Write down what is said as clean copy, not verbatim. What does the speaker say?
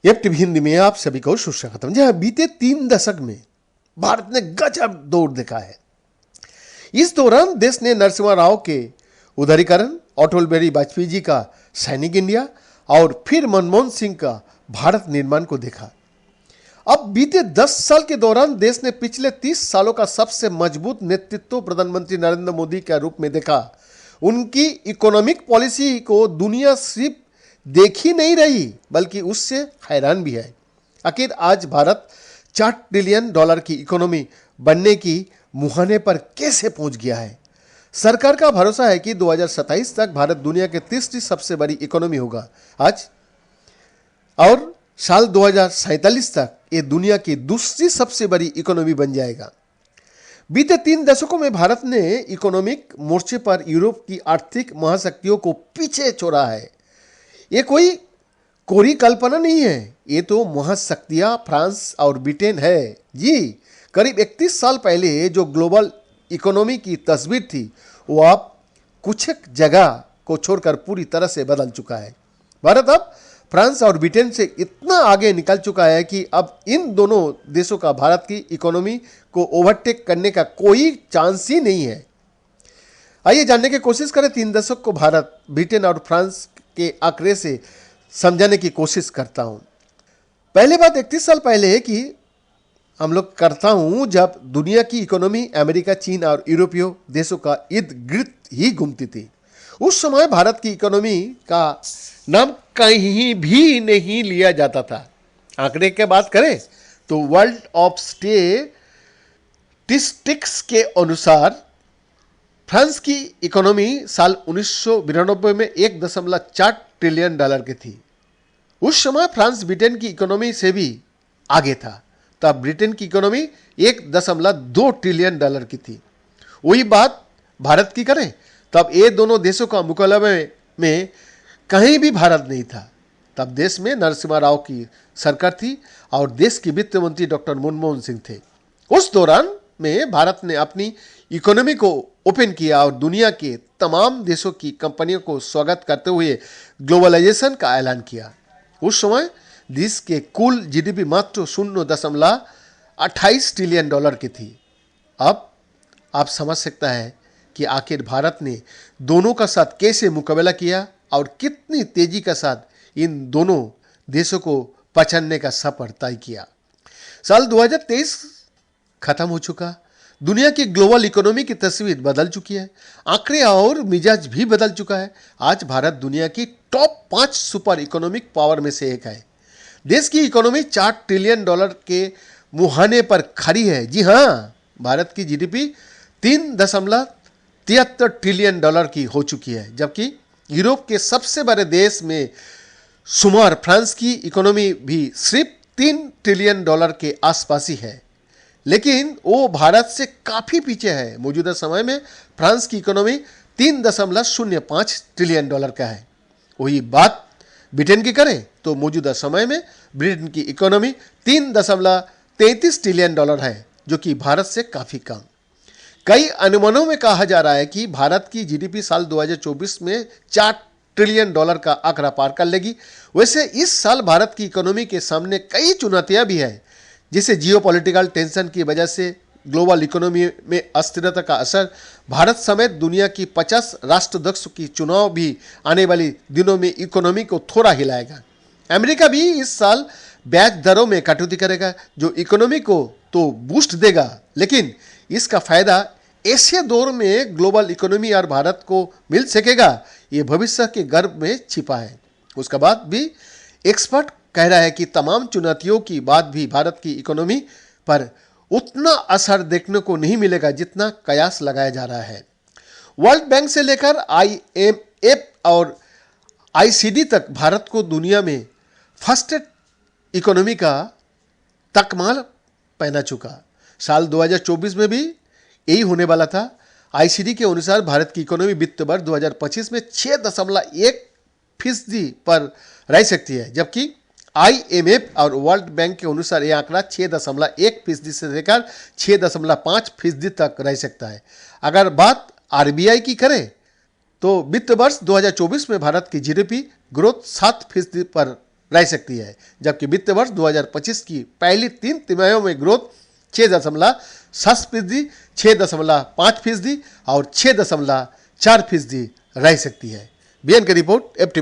F TV Hindi में आप सभी को सुस्वागतम। जहां बीते 3 दशक में भारत ने गजब दौड़ दिखा है। इस दौरान देश ने नरसिम्हा राव के उदारीकरण, अटल बिहारी वाजपेयी जी का सैनिक इंडिया और फिर मनमोहन सिंह का भारत निर्माण को देखा। अब बीते 10 साल के दौरान देश ने पिछले 30 सालों का सबसे मजबूत नेतृत्व प्रधानमंत्री नरेंद्र मोदी के रूप में देखा। उनकी इकोनॉमिक पॉलिसी को दुनिया सिर्फ देख ही नहीं रही बल्कि उससे हैरान भी है। आखिर आज भारत $4 ट्रिलियन की इकोनॉमी बनने की मुहाने पर कैसे पहुंच गया है। सरकार का भरोसा है कि 2027 तक भारत दुनिया के तीसरी सबसे बड़ी इकोनॉमी होगा आज, और साल 2047 तक ये दुनिया की दूसरी सबसे बड़ी इकोनॉमी बन जाएगा। बीते 3 दशकों में भारत ने इकोनॉमिक मोर्चे पर यूरोप की आर्थिक महाशक्तियों को पीछे छोड़ा है। ये कोई कोरी कल्पना नहीं है, ये तो महाशक्तियां फ्रांस और ब्रिटेन है जी। करीब 31 साल पहले जो ग्लोबल इकोनॉमी की तस्वीर थी वो अब कुछ जगह को छोड़कर पूरी तरह से बदल चुका है। भारत अब फ्रांस और ब्रिटेन से इतना आगे निकल चुका है कि अब इन दोनों देशों का भारत की इकोनॉमी को ओवरटेक करने का कोई चांस ही नहीं है। आइए जानने की कोशिश करें 3 दशक को भारत, ब्रिटेन और फ्रांस के आंकड़े से समझाने की कोशिश करता हूं। पहले बात 31 साल पहले है कि हम लोग करता हूं जब दुनिया की इकोनॉमी अमेरिका, चीन और यूरोपीय देशों का इर्द गिर्द ही घूमती थी। उस समय भारत की इकोनॉमी का नाम कहीं भी नहीं लिया जाता था। आंकड़े की बात करें तो वर्ल्ड ऑफ स्टेटिस्टिक्स के अनुसार फ्रांस की इकोनॉमी साल 1992 में $1.4 ट्रिलियन की थी। उस समय फ्रांस ब्रिटेन की इकोनॉमी से भी आगे था। तब ब्रिटेन की इकोनॉमी $1.2 ट्रिलियन की थी। वही बात भारत की करें तब ये दोनों देशों का मुकाबले में कहीं भी भारत नहीं था। तब देश में नरसिम्हा राव की सरकार थी और देश की वित्त मंत्री डॉक्टर मनमोहन सिंह थे। उस दौरान में भारत ने अपनी इकोनॉमी को ओपन किया और दुनिया के तमाम देशों की कंपनियों को स्वागत करते हुए ग्लोबलाइजेशन का ऐलान किया। उस समय देश के कुल जीडीपी मात्र $0.28 ट्रिलियन की थी। अब आप समझ सकता है कि आखिर भारत ने दोनों का साथ कैसे मुकाबला किया और कितनी तेजी के साथ इन दोनों देशों को पहचानने का सफर तय किया। साल 2023 खत्म हो चुका। दुनिया की ग्लोबल इकोनॉमी की तस्वीर बदल चुकी है। आंकड़े और मिजाज भी बदल चुका है। आज भारत दुनिया की टॉप 5 सुपर इकोनॉमिक पावर में से एक है। देश की इकोनॉमी $4 ट्रिलियन के मुहाने पर खड़ी है। जी हाँ, भारत की जीडीपी $3.73 ट्रिलियन की हो चुकी है, जबकि यूरोप के सबसे बड़े देश में शुमार फ्रांस की इकोनॉमी भी सिर्फ $3 ट्रिलियन के आसपास ही है, लेकिन वो भारत से काफ़ी पीछे है। मौजूदा समय में फ्रांस की इकोनॉमी $3.05 ट्रिलियन का है। वही बात ब्रिटेन की करें तो मौजूदा समय में ब्रिटेन की इकोनॉमी $3.33 ट्रिलियन है, जो कि भारत से काफ़ी कम। कई अनुमानों में कहा जा रहा है कि भारत की जीडीपी साल 2024 में $4 ट्रिलियन का आंकड़ा पार कर लेगी। वैसे इस साल भारत की इकोनॉमी के सामने कई चुनौतियां भी है, जैसे जियोपॉलिटिकल टेंशन की वजह से ग्लोबल इकोनॉमी में अस्थिरता का असर। भारत समेत दुनिया की 50 राष्ट्राध्यक्षों की चुनाव भी आने वाली दिनों में इकोनॉमी को थोड़ा हिलाएगा। अमेरिका भी इस साल ब्याज दरों में कटौती करेगा, जो इकोनॉमी को तो बूस्ट देगा, लेकिन इसका फायदा ऐसे दौर में ग्लोबल इकोनॉमी और भारत को मिल सकेगा, ये भविष्य के गर्भ में छिपा है। उसके बाद भी एक्सपर्ट कह रहा है कि तमाम चुनौतियों की बाद भी भारत की इकोनॉमी पर उतना असर देखने को नहीं मिलेगा जितना कयास लगाया जा रहा है। वर्ल्ड बैंक से लेकर IMF और OECD तक भारत को दुनिया में फर्स्ट इकोनॉमी का तकमा पहना चुका। साल 2024 में भी यही होने वाला था। OECD के अनुसार भारत की इकोनॉमी वित्त वर्ष 2025 में 6.1% पर रह सकती है, जबकि IMF और वर्ल्ड बैंक के अनुसार यह आंकड़ा 6.1% से लेकर 6.5% तक रह सकता है। अगर बात RBI की करें तो वित्त वर्ष 2024 में भारत की जीडीपी ग्रोथ 7% पर रह सकती है, जबकि वित्त वर्ष 2025 की पहली 3 तिमाहियों में ग्रोथ 6.7%, 6.5% और 6.4% रह सकती है। बीएन की रिपोर्ट, FTV।